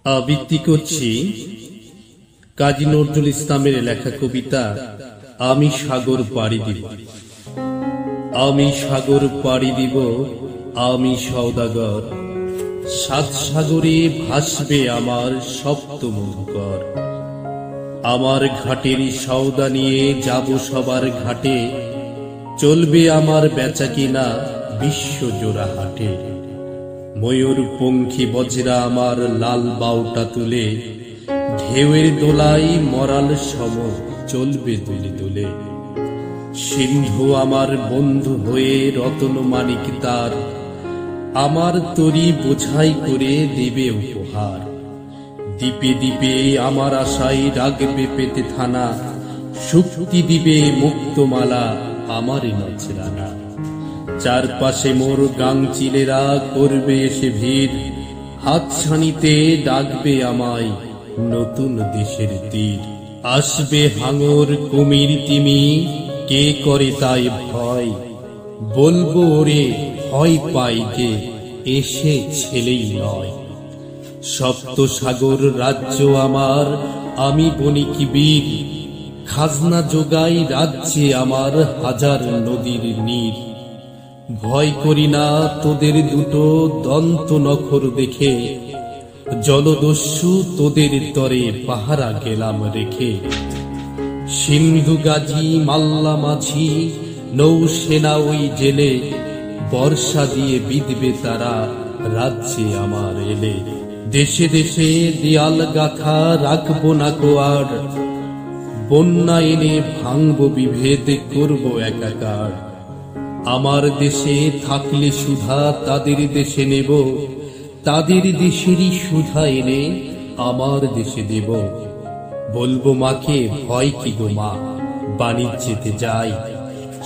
আবৃত্তি করছি কাজী নজরুল ইসলামের লেখা কবিতা আমি সাগর পাড়ি দিব। আমি সাগর পাড়ি দিব, আমি সওদাগর, সাত সাগরে ভাসবে আমার সপ্ত মধুকর। আমার ঘাটের সওদা নিয়ে যাব সবার ঘাটে, চলবে আমার বেচা কিনা বিশ্ব জোড়া হাটে। ময়ূর পঙ্খী বজরা আমার লাল বাউটা তুলে, ঢেউয়ের দোলাই মরাল সম চলবে দুলে দুলে। সিন্ধু আমার বন্ধু হয়ে রতন মানিক তার, আমার তরি বোঝাই করে দেবে উপহার। দ্বীপে দ্বীপে আমার আশায় রাখবে পেতে থানা, শক্তি দিবে মুক্তমালা আমার নজরানা। চারপাশে মোর গাংচিলেরা করবে এসে ভিড়, হাতছানিতে ডাকবে আমায় নতুন দেশের তীর। আসবে হাঙর কুমির তিমি, কে করে তাই ভয়, বলবো ওরে ভয় পাই যে এসে ছেলেই নয়। সপ্ত সাগর রাজ্য আমার, আমি বণিক বীর, খাজনা যোগাই রাজ্যে আমার হাজার নদীর নীর। ভয় করি না তোদের দুটো দন্ত নখর দেখে, জলদস্যু তোদের তরে পাহারা গেলাম রেখে। সিন্ধু গাজী মাল্লা মাঝি নৌসেনা ওই জেলে, বর্ষা দিয়ে বিধবে তারা রাজ্যে আমার এলে। দেশে দেশে দেয়াল গাথা রাখবো না কোয়ার, বন্যা এনে ভাঙবো বিভেদ করবো একাকার। আমার দেশে থাকলে সুধা তাদের দেশে নেব, তাদের দেশেরই সুধা এনে আমার দেশে দেব। বলবো মাকে ভয় কি গো মা, বাণিজ্যেতে যাই,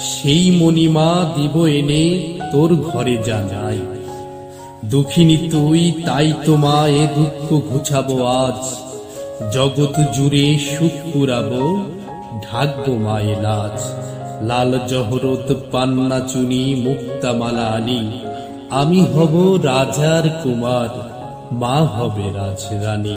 সেই মণিমা দিব এনে তোর ঘরে যা নাই। দুঃখিনী তুই তাই তো মা এ দুঃখ ঘুচাবো আজ, জগৎ জুড়ে সুখ পুরাবো ঢাকবো মায়ে লাজ। লাল জহরত পান্না চুনি মুক্তা মালা আনি, আমি হব রাজার কুমার, মা হবে রাজরানী।